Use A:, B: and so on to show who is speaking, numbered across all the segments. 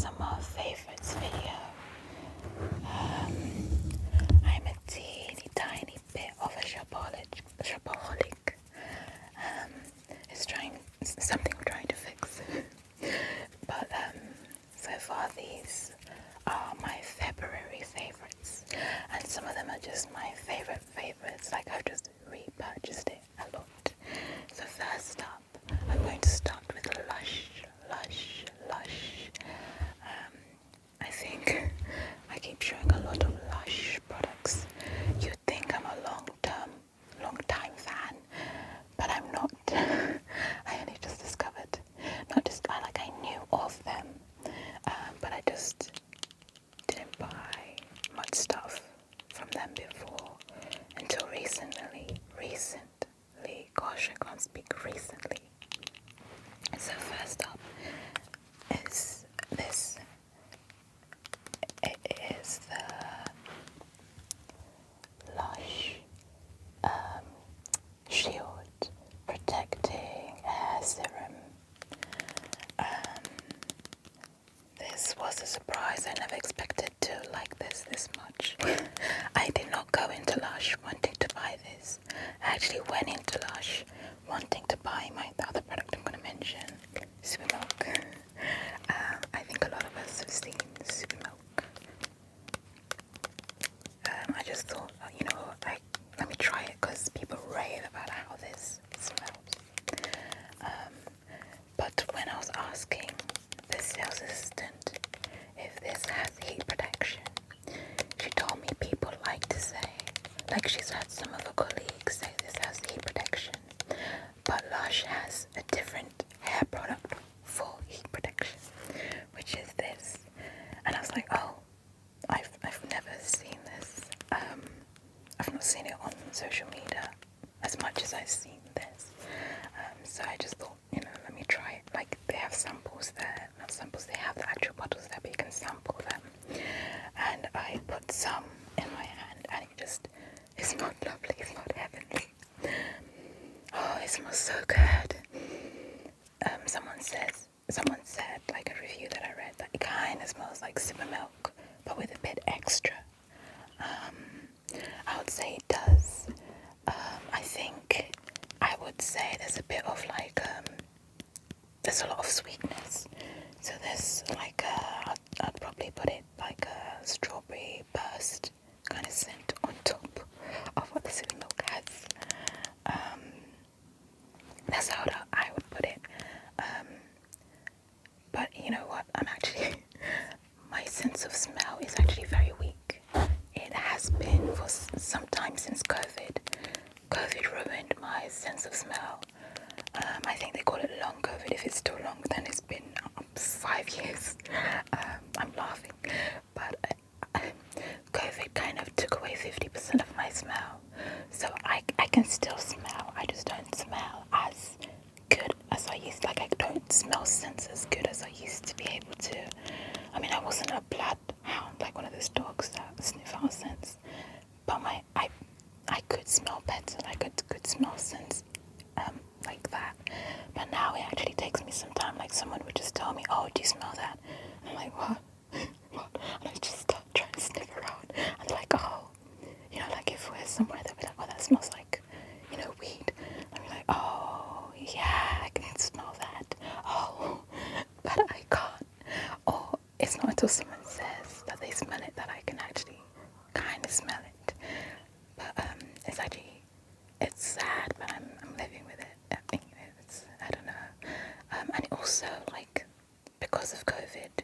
A: summer favorites video. I'm a teeny tiny bit of a shopaholic. It's something I'm trying to fix. But so far these are my February favorites, and some of them are just my favorites. Like I've just repurchased it a lot. So first up, I'm going to start with Lush. I think I keep showing a lot of Lush products. You'd think I'm a long time fan, but I'm not. I only just discovered, I knew of them, but I just didn't buy much stuff from them before until recently. Gosh, I can't speak recently. So first up is this. It is the Lush Shield Protecting Hair Serum. This was a surprise. I never expected to like this much. I did not go into Lush wanting to buy this. I actually went into Lush wanting to buy the other product I'm going to mention, Super Milk. I think a lot of us have seen Super Milk. I just thought, let me try it because people rave about how this smells. But when I was asking the sales assistant if this has heat protection, she told me people like to say, like she's had some of her colleagues say this has heat protection, but Lush has a different hair product for heat protection, which is this. And I was like, oh, I've never seen this. I've not seen it on social media as much as I've seen this. So I just thought, let me try it. Like, they have samples there. Not samples, they have the actual bottles there, but you can sample them. And I put some in my hand, and it smelled lovely, it smelled heavenly. Oh, it smells so good. Someone said, like a review that I read, that it kind of smells like Super Milk, but with a bit extra. I would say it does. I would say there's a bit of there's a lot of sweetness. So there's I'd probably put it like a strawberry burst kind of scent on top of what the Super Milk has. That's how I would put it. But you know what? My sense of smell is actually very weak. It has been for some time since COVID. COVID ruined my sense of smell. I think they call it long COVID. If it's still long, then it's been 5 years. I'm laughing. But COVID kind of took away 50% of my smell. So I can still smell. I just don't smell as good as I used to. Like, I don't smell scents as good as I used to be able to. I mean, I wasn't a bloodhound, like one of those dogs that sniff out scents. But I could smell better. I could smell scents like that. But now it actually takes me some time. Like, someone would just tell me, oh, do you smell that? And I'm like, what? What? And I just start trying to sniff around. And like, oh, like if we're somewhere, they'll be like, oh, that smells like, weed. I'll be like, oh, yeah, I can smell that. Oh, but I can't. Or it's not until someone says that they smell it that I can actually kind of smell it. But it's sad, but I'm living with it. I don't know. And it also, because of COVID,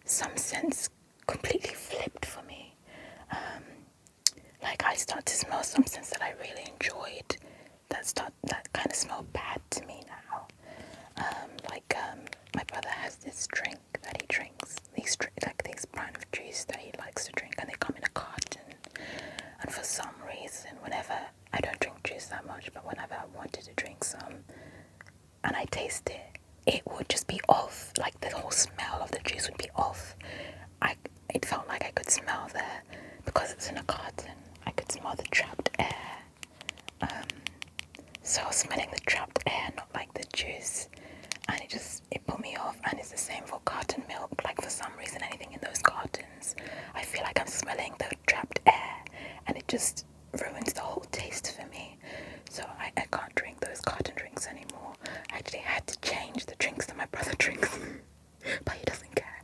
A: some scents completely flipped for me. I start to smell some scents that I really enjoyed that kind of smell bad to me now. My brother has this drink that he drinks, these brand of juice that he likes to drink, and they come in a carton. And for some reason, whenever I don't drink juice that much, but whenever I wanted to drink some and I taste it, it would just be off. Like, the whole smell of the juice would be off. It felt like I could smell because it's in a carton, I could smell the trapped air. So I was smelling the trapped air, not like the juice. And it put me off. And it's the same for carton milk. just ruins the whole taste for me. So I can't drink those carton drinks anymore. I actually had to change the drinks that my brother drinks, but he doesn't care.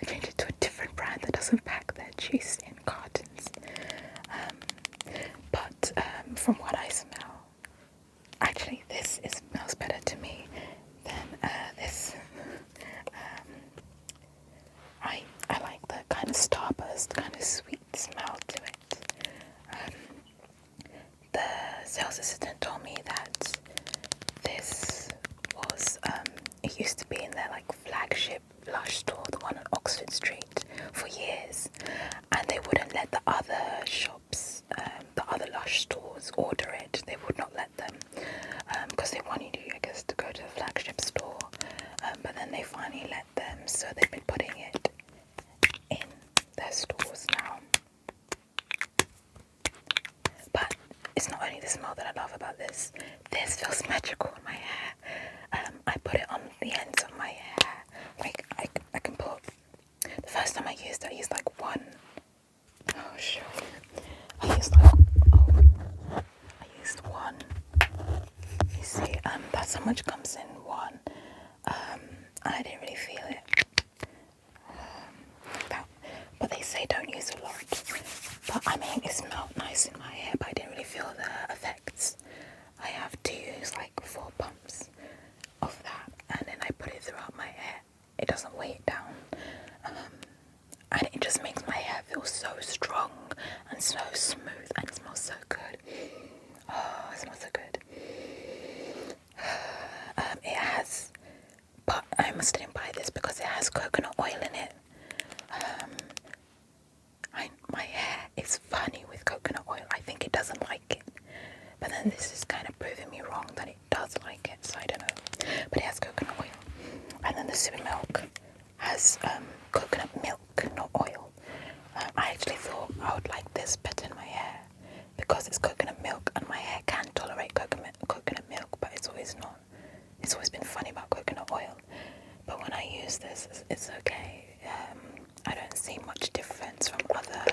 A: I changed it to a different brand that doesn't pack their juice in cartons. But from what I smell, actually this smells better to me than this. I like the kind of starburst, kind of sweet smell to it. The sales assistant told me that this was, it used to be in their like flagship Lush store, the one on Oxford Street, for years, and they wouldn't let the other shops, the other Lush stores order it. They would not let them, because they wanted you, I guess, to go to the flagship store, but then they finally let them, so they've been putting it in their stores now. But it's not only the smell that I love about this. This feels magical in my hair. I put it on the ends of my hair. Like I can put. The first time I used it, I used like one. Oh sure. I used one. You see, that's how much comes in one. And I didn't really feel it. But they say don't use a lot. But I mean, it smelled nice in my hair, but I didn't really feel the effects. I have to use like 4 pumps of that, and then I put it throughout my hair. It doesn't weigh it down, and it just makes my hair feel so strong and so smooth, and it smells so good. Oh, it smells so good. It has, but I almost didn't buy this because it has coconut oil in it. My hair is funny with coconut oil. I think it doesn't like it. But then this is kind of proving me wrong that it does like it, so I don't know. But it has coconut oil. And then the Super Milk has coconut milk, not oil. I actually thought I would like this better in my hair because it's coconut milk, and my hair can tolerate coconut milk, but it's always not. It's always been funny about coconut oil. But when I use this, it's okay. I don't see much difference from other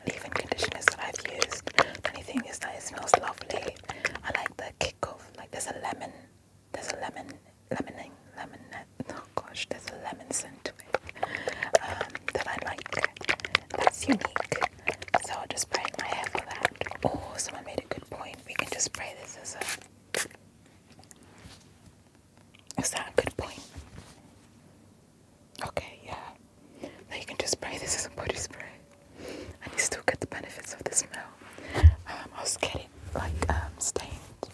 A: leave-in conditioners that I've used. The only thing is that it smells lovely. I like the kick of, like there's a lemon oh gosh, there's a lemon scent to it that I like. That's unique. So I'll just spray my hair for that. Oh, someone made a good point. We can just spray this as a... Is that a good point? Okay, yeah. Now you can just spray this as a body spray, and you still get the benefits of the smell. I was getting like stained,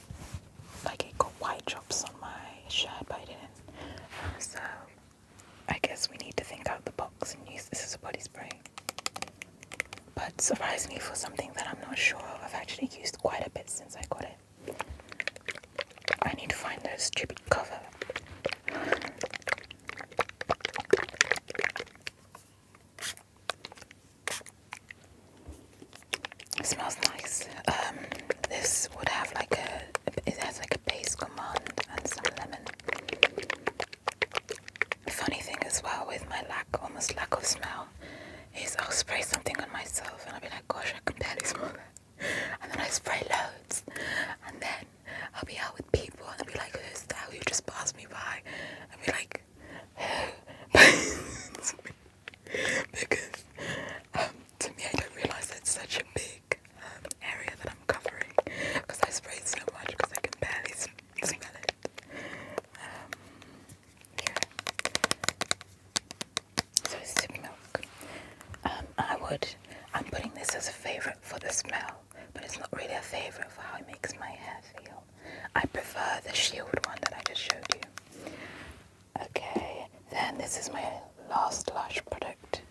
A: like it got white drops on my shirt, but I didn't. So I guess we need to think out the box and use this as a body spray. But surprisingly, for something that I'm not sure of, I've actually used quite a bit since I got it. I need to find the stupid cover. It smells nice. This would have like it has like a base command and some lemon. The funny thing as well with my almost lack of smell is I'll spray something on myself and I'll be like, gosh, I can barely smell that. And then I spray loads, and then I'll be out with people and they'll be like, who's that? Who just passed me by? I'll be like, who? Because to me, I don't realize that it's such a big area that I'm covering because I spray so much because I can barely smell it. Yeah. So it's Super Milk. I'm putting this as a favourite for the smell, but it's not really a favourite for how it makes my hair feel. I prefer the Shield one that I just showed you. Okay, then this is my last Lush product.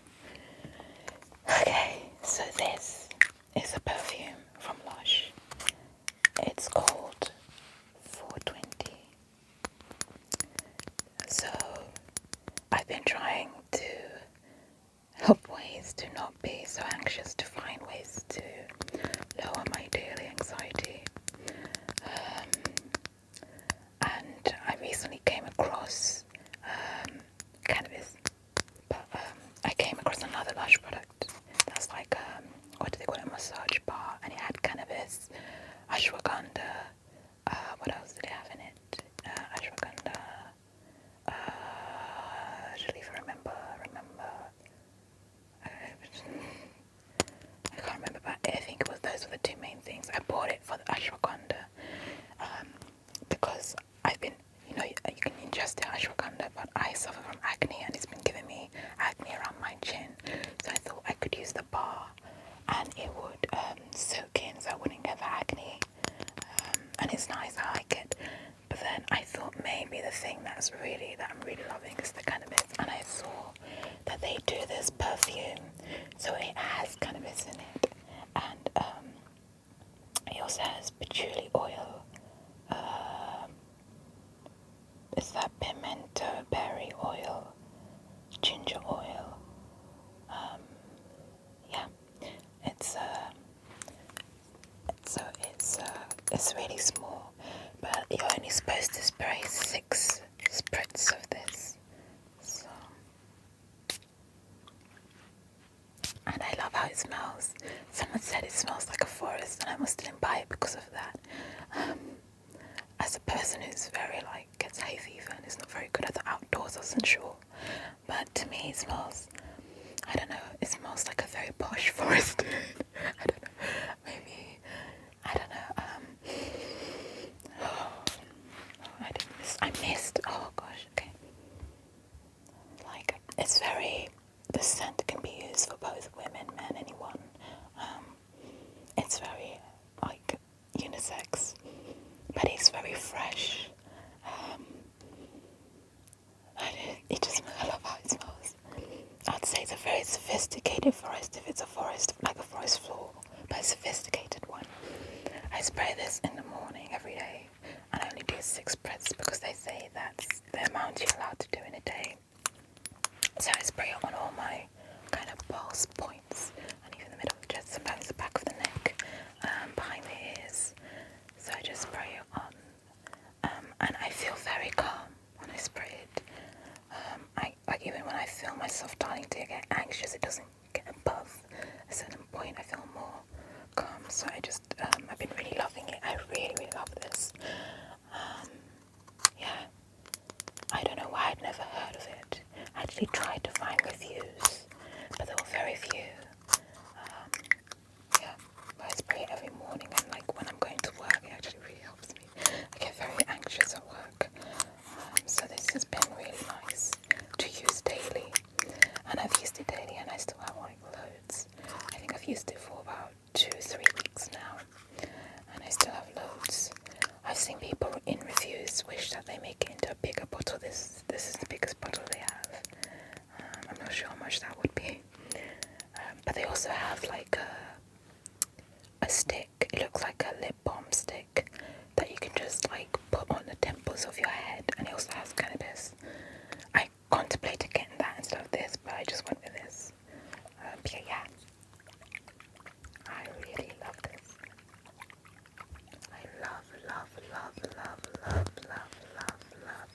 A: Okay, so this is a perfume from Lush. It's called 420. So I've been trying to help ways to not be so anxious, to find ways to lower my daily anxiety. And I recently came across cannabis, but I came across another Lush product that's like things. I bought it for the ashwagandha because I've been, you know, you can ingest the ashwagandha, but I suffer from acne and it's been giving me acne around my chin. So I thought I could use the bar and it would soak in so I wouldn't get the acne. And it's nice, I like it. But then I thought maybe the thing that I'm really loving is the cannabis. And I saw that they do this perfume, so it has cannabis in it. And it also has patchouli oil. Is that pimento berry oil, ginger oil? Yeah, it's really small, but you're only supposed to spray 6 spritz of this. So, and I love how it smells. Someone said it smells like a forest, and I almost didn't buy it because of that. As a person who's very gets hay fever and is not very good at the outdoors, I wasn't sure. But to me, it smells, I don't know, it smells like a very posh forest. I don't know, maybe, I don't know. I missed, oh gosh, okay. It's very, the scent can be used for both women, men, anyone. It's very, unisex, but it's very fresh. I love how it smells. I'd say it's a very sophisticated forest, if it's a forest, like a forest floor, but a sophisticated one. I spray this in the morning every day, and I only do 6 spritz because they say that's the amount you're allowed to do in a day. So I spray it on all my kind of pulse points, and even the middle of the chest, sometimes the back of the neck, behind the ears. So I just spray it on, and I feel very calm when I spray it. Even when I feel myself starting to get anxious, it doesn't get above a certain point. I feel more calm. So I've been really loving it. I really, really love this. Yeah. I don't know why I'd never heard of it. I actually tried to find reviews, but there were very few. Yeah. But I spray it every morning, and when I'm going to work, it actually really helps me. I get very anxious at work. So this has been really nice to use daily, and I've used it daily and I still have loads. I think I've used it for about 2-3 weeks now, and I still have loads. I've seen people in reviews wish that they make it into a bigger bottle. This is the biggest bottle they have. I'm not sure how much that would be, but they also have a stick. It looks like a lip balm stick that you can just put on the temples of your head, and it also has cannabis. I contemplated getting that instead of this, but I just went with this. Yeah, I really love this. I love, love, love, love, love, love, love, love,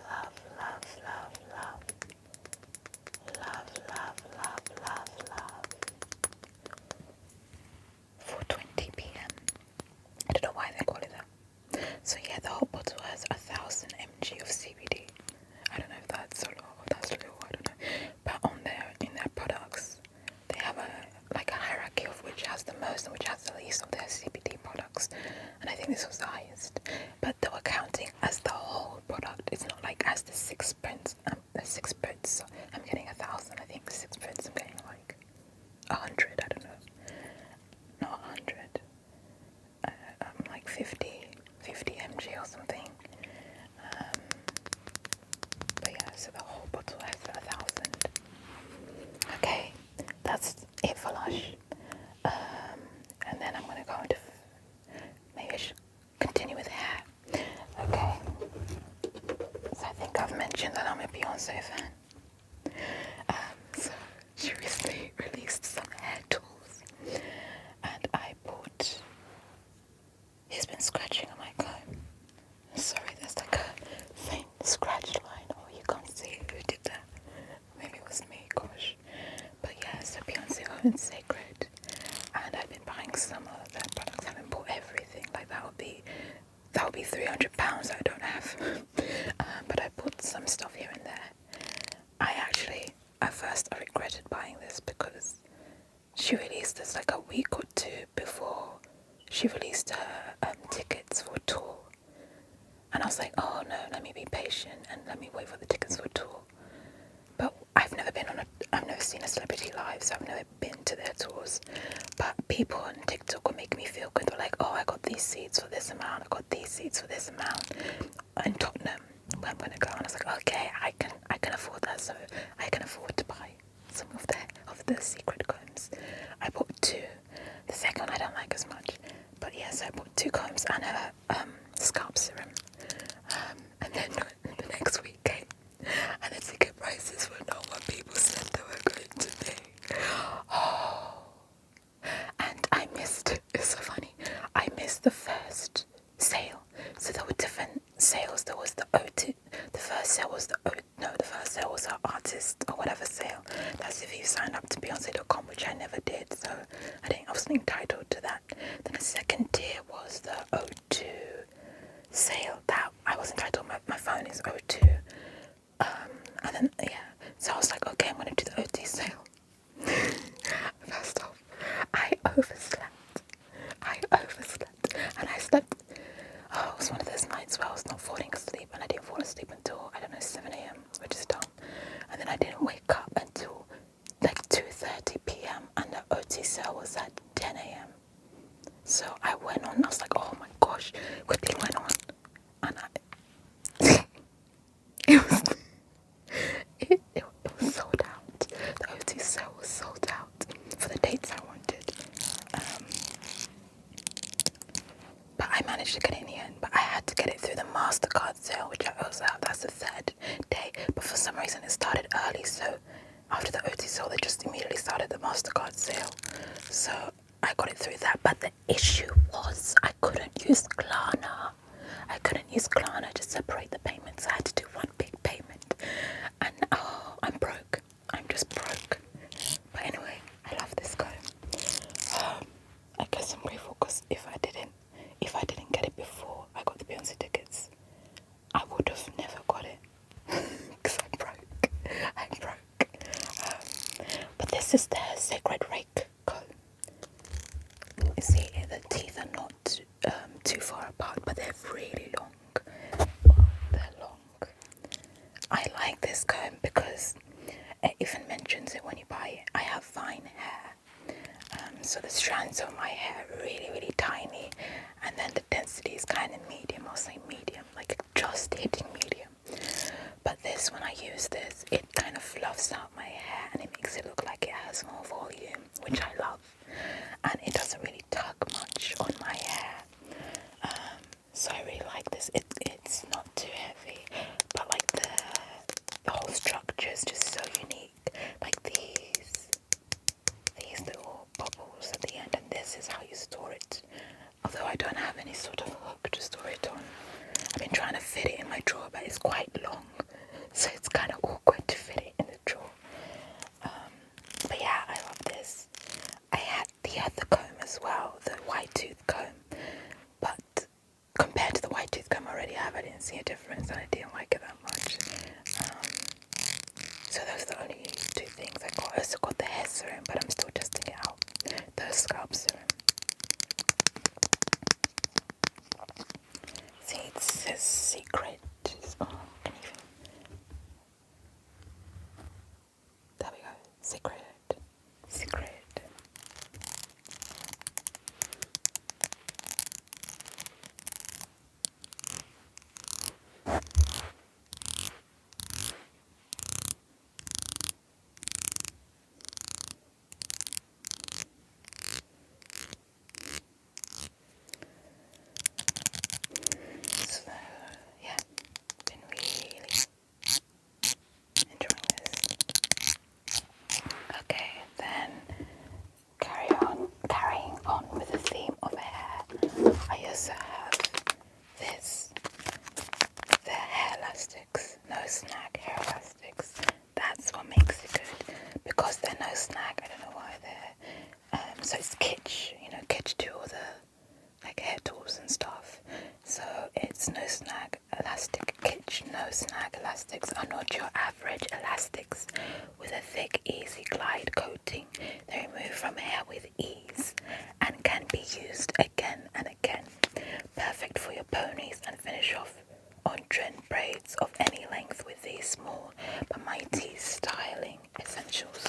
A: love, love, love, love, love, love, love, love, love, love. 4:20 p.m. I don't know why they call it that. So yeah, the whole bottle has 1,000 mg of CBD. I don't know if that's a lot or that's little, I don't know. But in their products, they have a hierarchy of which has the most and which has the least of their CBD products. And I think this was the highest. But they were counting as the whole product. It's not as the 6 prints. So I'm getting 1,000. I think 6 prints I'm getting 100. I don't know. Not 100. 50 mg or something. But yeah, so the whole bottle has 1,000. Okay, that's it for Lush. And then I'm going to go into, maybe I should continue with hair. Okay, so I think I've mentioned that I'm a Beyonce fan. So she recently released some hair tools, and I bought, he's been scratching on my comb. Sorry, there's a faint scratch line. Oh, you can't see who did that. Maybe it was me, gosh. But yeah, so Beyonce owns Cecred, and I've been buying some of their products. I haven't bought everything. That would be £300 I don't have. But I bought some stuff here and there. At first I regretted buying this because she released this a week or two before seen a celebrity live, so I've never been to their tours. But people on TikTok will make me feel good. They're like, oh, I got these seats for this amount, I got these seats for this amount. In Tottenham, where I'm gonna go, and I was like, okay, I can afford that, so I can afford to buy some of the Cecred combs. I bought 2. The second one I don't like as much, but yes, I bought 2 combs and a scalp serum. And then the next week came, and the ticket prices were not what people said they were going to be. Oh, and I missed. It's so funny. I missed the first sale. So there were different sales. There was the O2. The first sale was the first sale was our artist or whatever sale. That's if you signed up to Beyonce.com, which I never did. So I wasn't entitled to that. Then the second tier was the O2 sale. That I was entitled. My phone is O2. And then so I was like, okay, I'm gonna do the O2 sale. First off, I overslept, and I slept. Oh, it was one of those nights where I was not falling asleep, and I didn't fall asleep until 7 a.m., which is dumb. And then I didn't wake up until like 2:30 p.m. and the OT sale was at 10 a.m. So I went on. I was like, oh my gosh, quickly went on, and it was sold out. The OT sale was sold out for the dates I wanted. But I managed to get it in the end. But I had to get it through the MasterCard sale, which I also have. That's the 3rd day. But for some reason it started early, so after the OT sale they just immediately started the MasterCard sale. So I got it through that. But the issue was I couldn't use Klarna. To separate the payments. I had to do one big payment. And I'm broke. I'm just broke. But anyway, I love this comb. I guess I'm grateful because if I didn't get it before I got the Beyonce tickets, I would have never got it because I'm broke. But this is the Cecred rake comb. You see, the teeth are not too far apart, but they're really long. Well, they're long. I like this comb because it even mentions it when you buy it. I have fine hair. So the strands of my hair are really, really tiny, and then the density is kind of medium. I'll say medium, like just hitting medium. But this, when I use this, it kind of fluffs out my hair and it makes it look like it has more volume, which I love. And it doesn't really tug much on my hair. So I really like this. It's not too heavy, but like the whole structure is just so unique. Like these little bubbles at the end, and this is how you store it. Although I don't have any sort of hook to store it on. I've been trying to fit it in my drawer, but it's quite long, so it's kind of awkward to fit it in the drawer. But yeah, I love this. I had the other comb as well, the white tooth comb, but compared to the white tooth comb I already have, I didn't see a difference and I didn't like it that much. So those are the only 2 things I got. I also got the hair serum, but I'm still testing it out. The scalp serum. See, it says Secret. Oh, can you even... There we go. Secret. So, yeah, been really enjoying this. Okay, then carrying on with the theme of hair, I also have this, the hair elastics, no-snag hair elastics. That's what makes it good, because they're no-snag. I don't know why they're, so it's Kitsch, Kitsch do all the like hair tools and stuff. So it's no-snag elastic. Kitsch no-snag elastics are not your average elastics with a thick, easy glide coating. They remove from hair with ease and can be used again and again. Perfect for your ponies and finish off on trend braids of any length with these small but mighty styling essentials.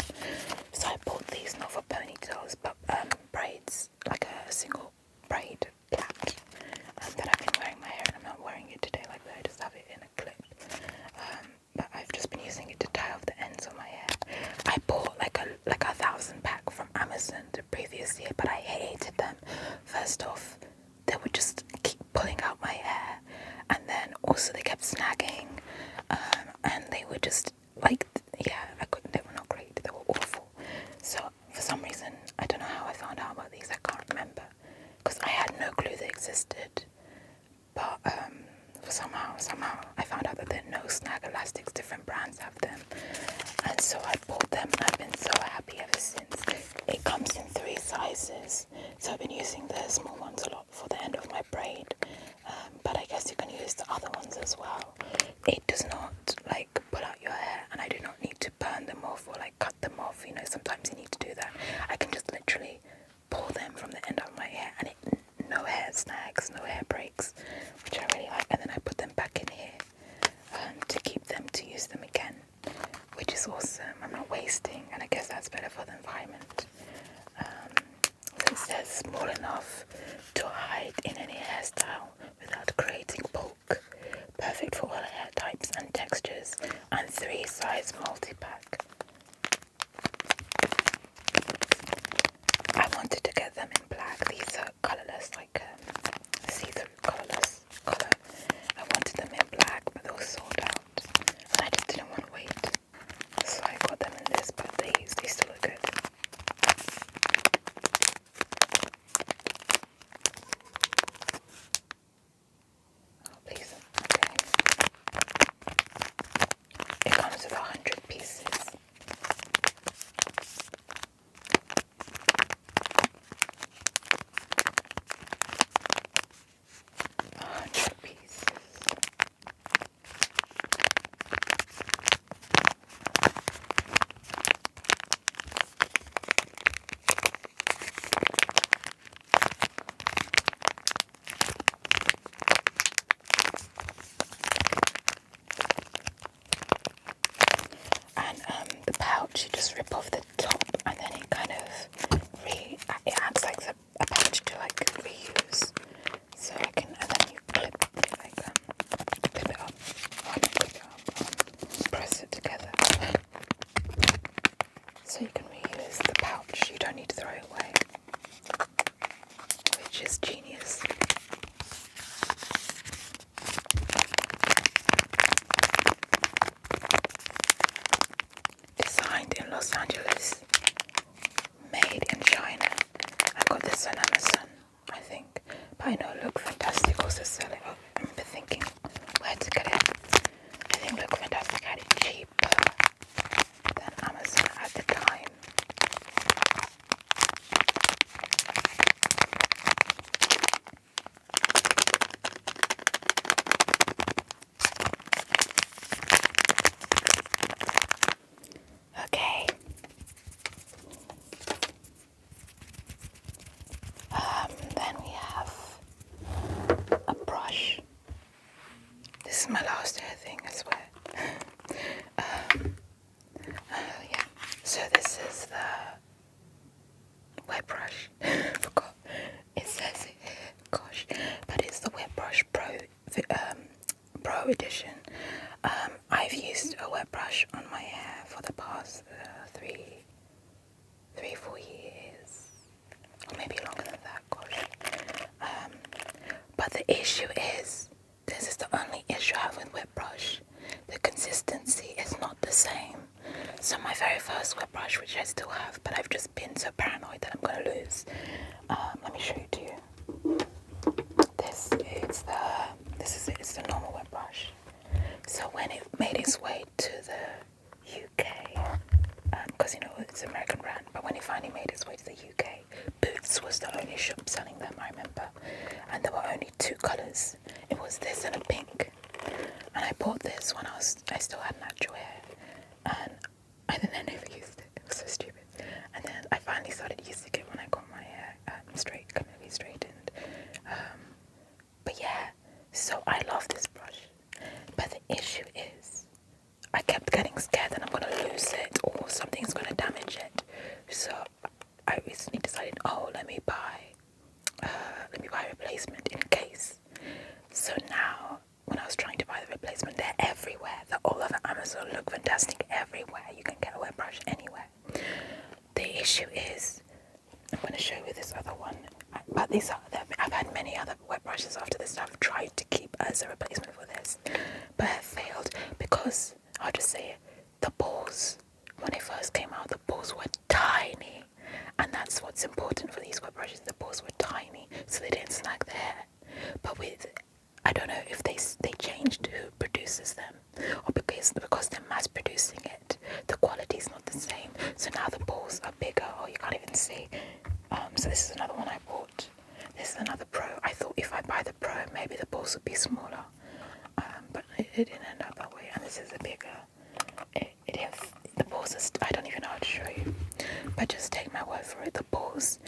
A: And so I bought them and I've been so happy ever since. It comes in 3 sizes, so I've been using the small ones a lot for the end of my braid, but I guess you can use the other ones as well. It does not like pull out your hair, and I do not need to burn them off or like cut them off. You know, sometimes you need to do that. I can just literally pull them from the end of my hair, and no hair snags, no hair breaks, which I really like. And then I put them back in here to keep them, to use them again, which is awesome. I'm not wasting, and I guess that's better for the environment. So it says small enough to hide in any hairstyle without creating bulk, perfect for all hair types and textures, and 3 size multi-pack. I wanted to get them in black. These are colourless, like see-through colourless colour. I wanted them in black, but they were sold out, and I just didn't want to wait. So I got them in this, but they still look good. Oh, please. Okay. It comes with 100 pieces. 100 pieces. And the pouch, you just rip off the top, and then it kind of it acts like a pouch to like reuse. So I can, and then you clip it like clip it up, press it together, so you can reuse the pouch. You don't need to throw it away, which is genius. Designed in Los Angeles, made in China. I got this on Amazon, I think, but I know Look Fantastic also sell it. I remember thinking where to get it. I think Look Fantastic had it cheaper than Amazon at the time. Okay. Then we have a brush. This is my last hair thing, I swear. Yeah. So this is the wet brush. Forgot. It says it here. Gosh. But it's the wet brush Pro edition. I've used a wet brush on my hair for the past 4 years, or maybe longer than that. Gosh. But the issue is, this is the only issue I have with wet brush. The consistency is not the same. So my very first wet brush, which I still have, but I've just been so paranoid that I'm going to lose. Let me show you to you. It's the normal wet brush. So when it made its way to the UK, because you know it's an American brand, but when it finally made its way to the UK, Boots was the only shop selling them, I remember, and there were only 2 colours. It was this and a pink, and I bought this when I still had natural hair, and then I never used it. It was so stupid. And then I finally started using it when I got my hair completely straightened. But yeah, so I love this brush, but the issue is I kept getting scared that I'm going to lose it or something's going to damage it. So I recently decided, let me buy a replacement in case. So now, when I was trying to buy the replacement, they're everywhere. They're all over Amazon. Look Fantastic everywhere. You can get a wet brush anywhere. The issue is, I'm going to show you this other one. But I've had many other wet brushes after this. I've tried to keep as a replacement for this, but have failed because, I'll just say it, the balls, when it first came out, the balls were tiny. And that's what's important for these wet brushes. The balls were tiny, so they didn't snag the hair. But I don't know if they changed who produces them, or because they're mass producing it, the quality But just take my word for it, the balls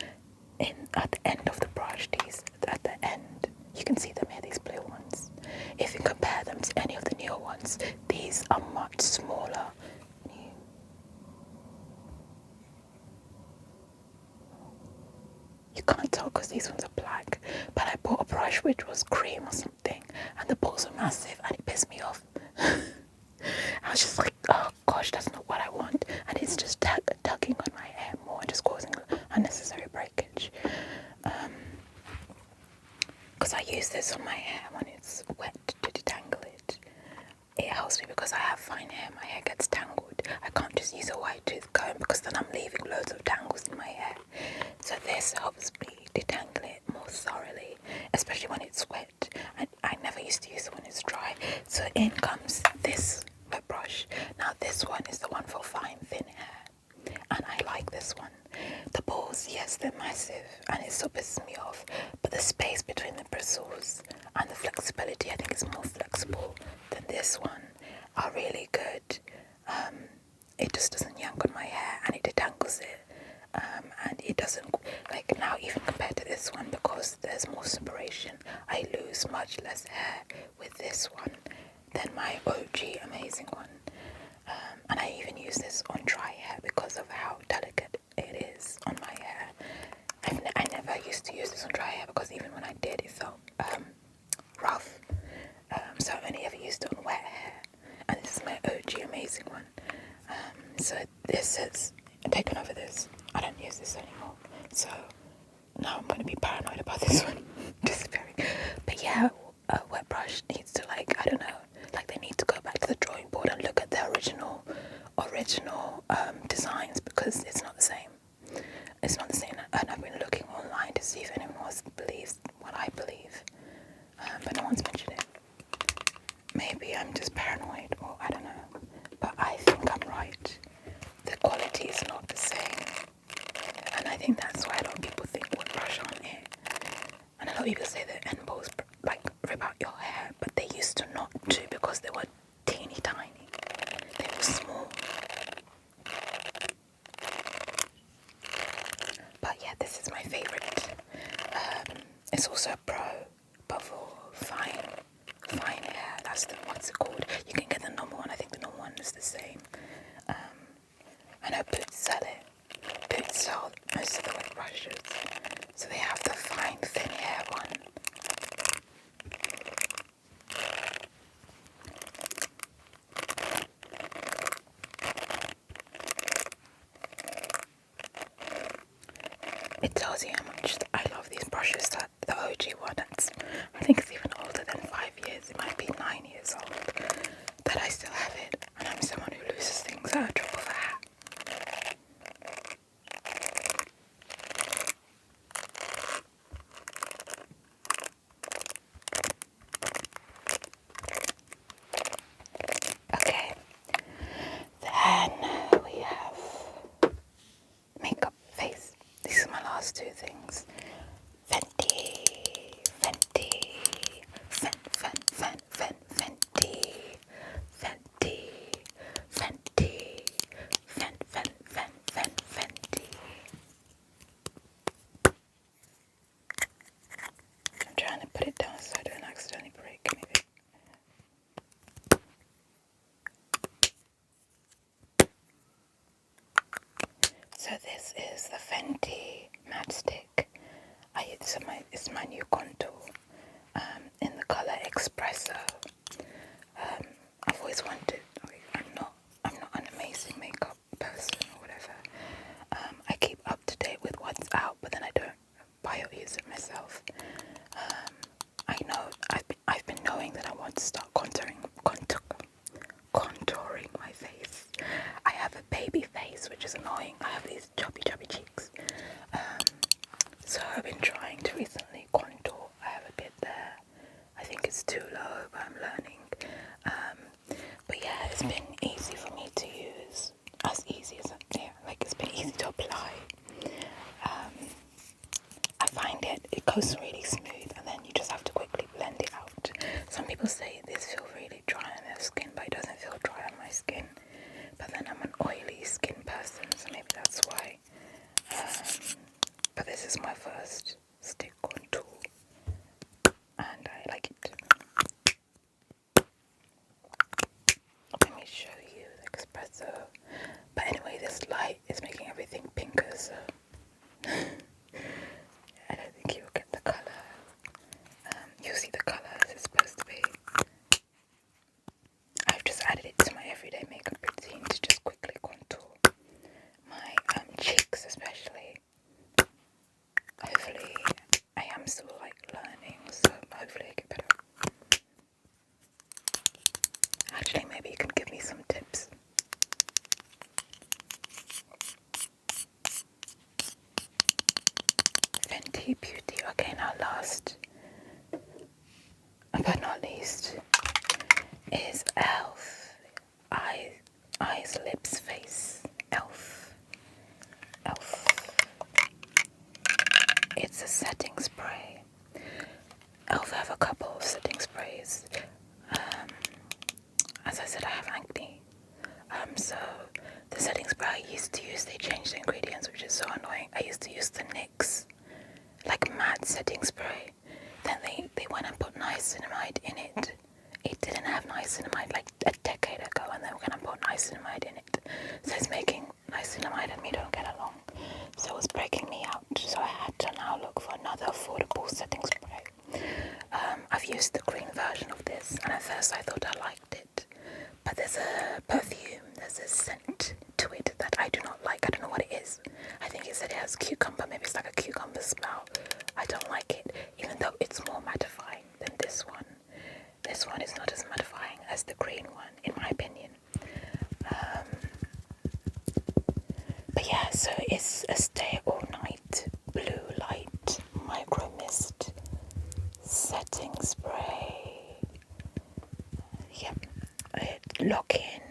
A: at the end of the brush, these at the end, you can see them here, these blue ones. If you compare them to any of the newer ones, these are much smaller. You can't tell because these ones are black, but I bought a brush which was cream or something, and the balls are massive, and it pissed me off. I was just like, oh gosh, that's not what I want, and it's just tugging on my hair more and just causing unnecessary breakage. Because I use this on my hair when it's wet to detangle it. It helps me because I have fine hair, my hair gets tangled. I can't just use a white tooth comb because then I'm leaving loads of tangles in my hair. So this helps me detangle it more thoroughly, especially when it's wet. I never used to use it when it's dry. So in comes this wet brush. Now this one is the one for fine, thin hair. And I like this one. The balls, yes, they're massive and it still pisses me off. But the space between the bristles and the flexibility, I think it's more flexible than this one, are really good. It just doesn't yank on my hair and it detangles it. And it doesn't, like now even compared to this one, because there's more separation, I lose much less hair with this one than my OG amazing one. And I even use this on dry hair because of how delicate it is on my hair. I never used to use this on dry hair because even when I did, it felt rough. So I only ever used it on wet hair. And this is my OG amazing one. So this is taken over this. I don't use this anymore. So now I'm going to be paranoid about this one. But yeah, a wet brush needs to, like, I don't know, like they need to go back to the drawing board and look at the original designs, because it's not the same. It's not the same. And I've been looking online to see if anyone else believes what I believe. But no one's mentioned it. Maybe I'm just paranoid, or I don't know. But I think I'm right. The quality is not the same. And I think that's why a lot of people think wood brush on it. And a lot of people say that end balls like rip out your hair, but they used to not do because they were teeny tiny. They were small. But yeah, this is my favourite. It's also a pro, but for fine hair, what's it called? You can get the normal one. I think the normal one is the same. I know Boots sell it. Boots sell most of the wet brushes. So they have the fine, thin hair one. It tells you how much I love these brushes. That the OG one, I think it's even older than 5 years. It might be 9 years old. That I still have it. And I'm someone who loses things at a drop of a hat. Okay, then we have makeup, face. These are my last two things. Fenty, Fenty, I'm trying to put it down so I don't accidentally break anything. So this is the Fenty matte stick. It's my new contour in the colour Espresso. I've always wanted. I'm not an amazing makeup person or whatever. I keep up to date with what's out, but then I don't buy or use it myself. I know I've been knowing that I want to start contouring my face. I have a baby face, which is annoying. I have these chubby cheeks. So I've been trying to recently contour. I have a bit there. I think it's too low, but I'm learning. But yeah, it's been easy for me to use. As easy as it's been easy to apply. I find it goes really smooth, and then you just have to quickly blend it out. Some people say this feels really dry on their skin, but it doesn't feel dry on my skin. But then I'm an oily skin person, so maybe that's why. first stick contour, and I like it. Let me show you the espresso. But anyway, this light is making everything pinker, so I don't think you'll get the colour. You'll see the colour as it's supposed to be. I've just added it to my everyday makeup routine to just quickly contour my cheeks, especially. Hopefully, I am still like learning, so hopefully I get better. Actually, maybe you can give me some tips. Fenty Beauty. Okay, now last but not least is e.l.f. Eyes, lips, face. e.l.f. e.l.f. It's a setting spray. e.l.f. have a couple of setting sprays. As I said, I have acne. So the setting spray I used to use, they changed the ingredients, which is so annoying. I used to use the NYX, like matte setting spray. Then they went and put niacinamide in it. It didn't have niacinamide like a decade ago, and they were going to put niacinamide in it. So it's making niacinamide and me don't get along. So it was breaking me out. So I had to now look for another affordable setting spray. I've used the green version of this, and at first I thought I liked it. But there's a perfume, there's a scent to it that I do not like. I don't know what it is. I think it said it has cucumber. Maybe it's like a cucumber smell. I don't like it, even though it's more mattifying than this one. This one is not as mattifying as the green one, in my opinion. But yeah, so it's a stay all night blue light micro mist setting spray. Yep, lock in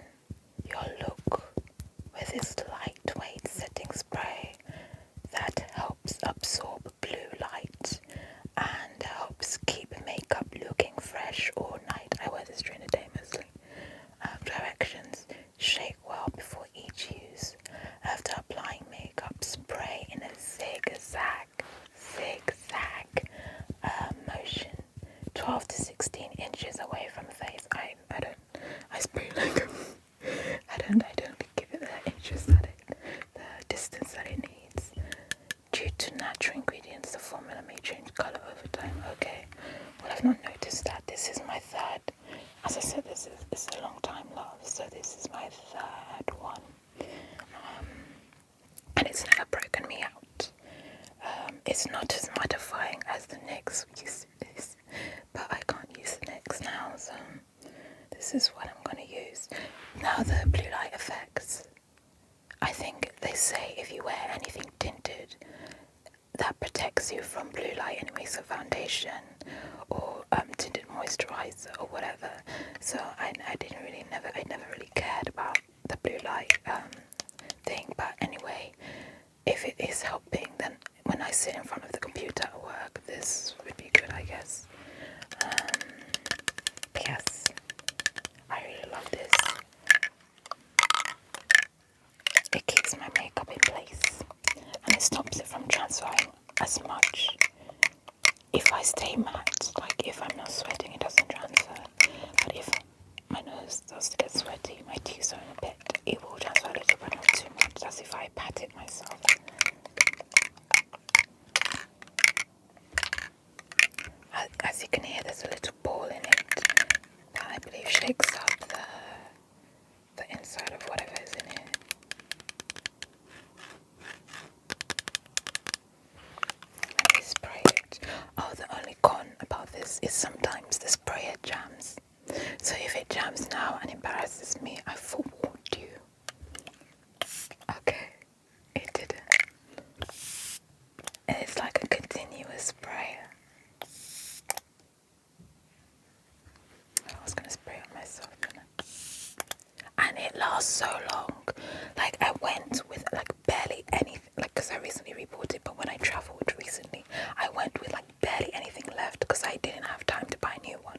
A: your look with this lightweight setting spray that helps absorb blue light and helps keep makeup looking fresh all night. I wear this during the day mostly. Directions: shake well before each use. After applying makeup, spray in a zigzag motion 12 to 16 inches away from the face. I spray like I don't give it the inches that the distance that it needs. Due to natural ingredients, the formula may change colour over time. Okay, well, I've not noticed that. This is my third. As I said, this is a long time love, so this is my third one. And it's never broken me out. It's not as mattifying as the NYX used to be, but I can't use the NYX now, so this is what I'm going to use. Now the blue light effects. I think they say if you wear anything tinted, that protects you from blue light anyway, so foundation or tinted moisturizer or whatever. So I never really cared about the blue light thing, but anyway, if it is helping, then when I sit in front of the computer at work, this would be good, I guess. Yes, I really love this. It keeps my makeup in place and it stops it from transferring as much. If I stay matte, like if I'm not sweating, it doesn't transfer. But if my nose does get sweaty, my T-zone a bit, it will transfer a little but not too much, as if I pat it myself. As you can hear, there's a little ball in it that I believe shakes up the inside of whatever is in it. Let me spray it. Oh, the only con about this is sometimes the sprayer jams. So if it jams now and embarrasses me, I forewarned you. Okay, it didn't. And it's like a continuous sprayer. I was gonna spray on myself, and it lasts so long. Like I went with like barely anything, like because I recently reported, but when I travelled recently, I went with like barely anything left because I didn't have time to buy a new one.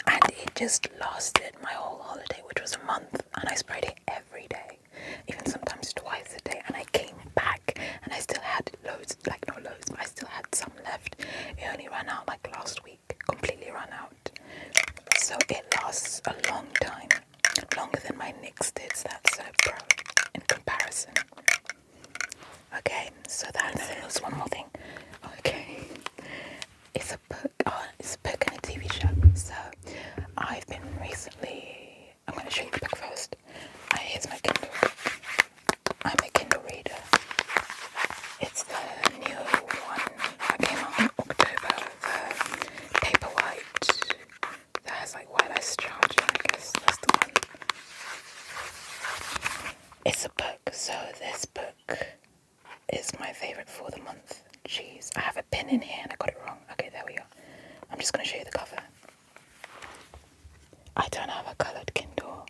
A: And it just lasted my whole holiday, which was a month, and I sprayed it every day, even sometimes twice a day, and I came back and I still had loads, nixed it, so that's a pro in comparison. Okay, so that's it. There's one more thing. Okay. It's a book. Oh, it's a book and a TV show. So I've been recently. I'm going to show you the book first. Here's my Kindle. I'm a Kindle reader. It's the new one that came out in October. The paper white that has like wireless charging. I guess that's the one. It's a book. So this book is my favorite for the month. Jeez, I have a pen in here and I got it wrong. Okay, there we go. I'm just going to show you the cover. I don't have a coloured Kindle.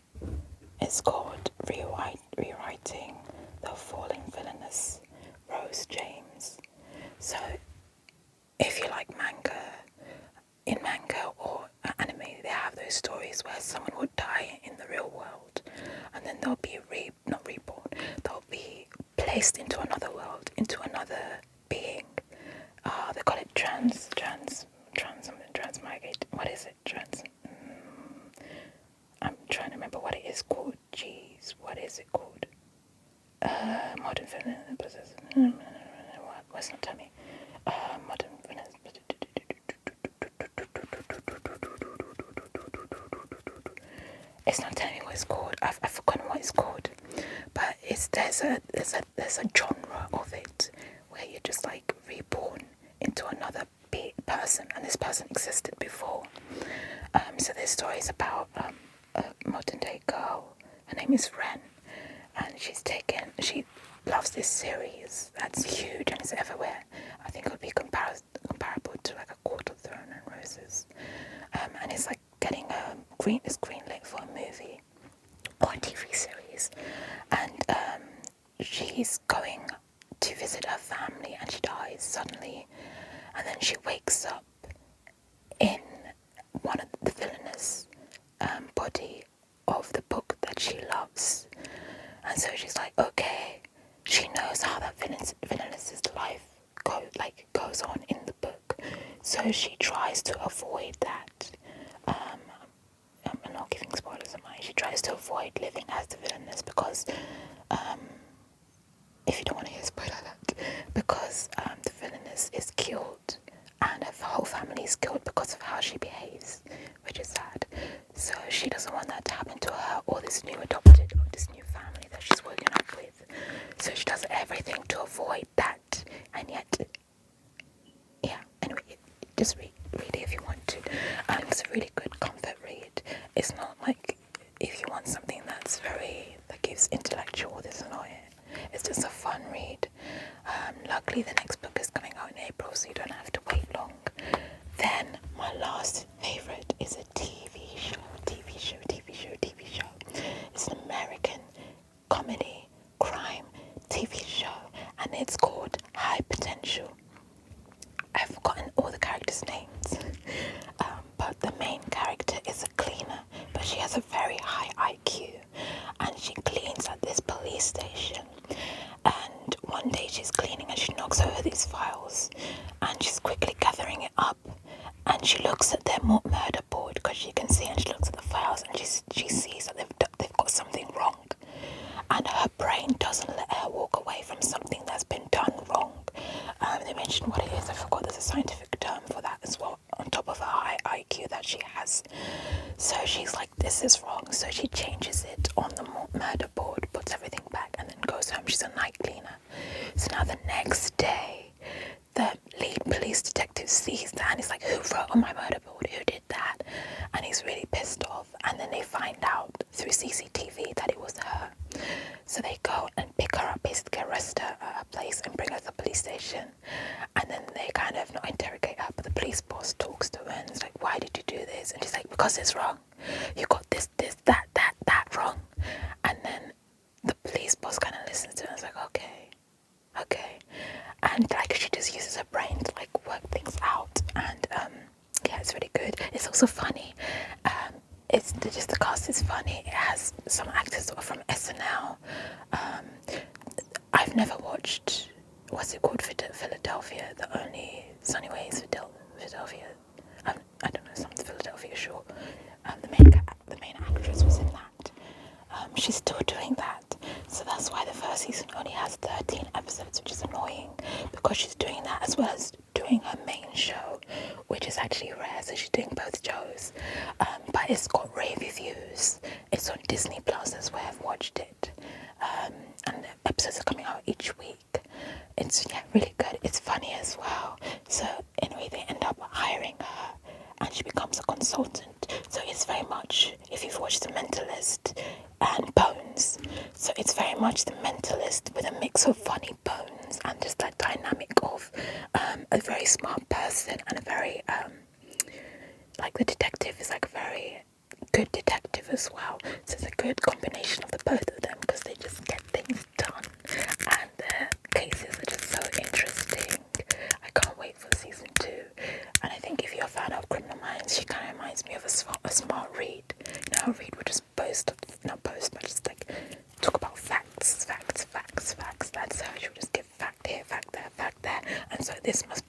A: It's called Rewriting the Falling Villainess, Rose James. So, if you like manga, in manga or anime, they have those stories where someone would die in the real world, and then they'll be not reborn. They'll be placed into another world, into another being. They call it transmigrate. What is it? I'm trying to remember what it is called. Jeez, what is it called? Modern feminist. What's not tell me? Modern feminist. It's not telling me what it's called. I've forgotten what it's called. But there's a genre of it where you're just like reborn into another person, and this person existed before. So this story is about a modern day girl. Her name is Ren, and she loves this series that's huge and is everywhere. I think it would be comparable to like a Court of Thorn and Roses. And it's like getting it's greenlit for a movie or a TV series. And she's going to visit her family and she dies suddenly. And then she wakes up in one of the villainous body of the book that she loves. And so she's like, okay, she knows how that villainous life goes on in the book. So she tries to avoid that. I'm not giving spoilers of mine. She tries to avoid living as the villainess because, if you don't want to hear a spoiler alert, because the villainess is killed and her whole family is killed because of how she behaves, which is sad. So she doesn't want that to happen to her or this new family that she's working up with. So she does everything to avoid that, and yet, yeah. Anyway, just read it if you want to. It's a really good comfort read. It's not like if you want something that gives intellectual, this and not it. It's just a fun read. Luckily, the next book is coming out in April, so you don't have to wait long. Then my last favourite is a TV show. It's an American comedy crime TV show, and it's called High Potential. I've forgotten all the characters' names, but the main character is a cleaner, but she has a very high IQ, and she cleans at this police station. And one day she's cleaning and she knocks over these files, and she's quickly gathering it up, and she looks at their murder board because she can see, and she looks at the files and she sees that they've got something wrong, and her brain doesn't let her walk away from something that's been done wrong. They mentioned what it is. I forgot there's a scientific term for that as well, on top of her high IQ that she has. So she's like, this is wrong. So she changes it on the murder board, puts everything back, and then goes home. She's a night cleaner. So now the next day, the lead police detective sees that and he's like, who wrote on my murder board? Who did that? And he's really pissed off. And then they find out through CCTV that it was her. So they go and pick her up, basically arrest her at her place and bring her to the police station. And then they kind of not interrogate her, but the police boss talks to her and is like, why did you do this? And she's like, because it's wrong. You got this, that wrong. And then the police boss kind of listens to her and is like, okay. And like she just uses her brain to like work things out. And yeah, it's really good. It's also funny. It's just the cast is funny. It has some actors from SNL. I've never watched, what's it called, Philadelphia, The Only Sunny Ways Philadelphia. I don't know, some Philadelphia show. The main actress was in that. she's still doing that. So that's why the first season only has 13 episodes, which is annoying, because she's doing that as well as doing her main show, which is actually rare. So she's doing both shows, but it's got rave reviews. It's on Disney Plus, that's where I've watched it, and the episodes are coming out each week. It's really good. It's funny as well. So anyway, they end up hiring her, and she becomes a consultant. So it's very much, if you've watched The Mentalist and Bones, so it's very much The Mentalist with a mix of funny Bones and just that dynamic of a very smart person and a very like the detective is like a very good detective as well. So it's a good combination of the both of them because they just get things done and the cases are just so interesting. I can't wait for season 2. And I think if you're a fan of Criminal Minds, she kind of reminds me of a smart Reed. You know how Reed would just not boast, but just like talk about facts. That's how she would just give fact here, fact there, fact there. And so this must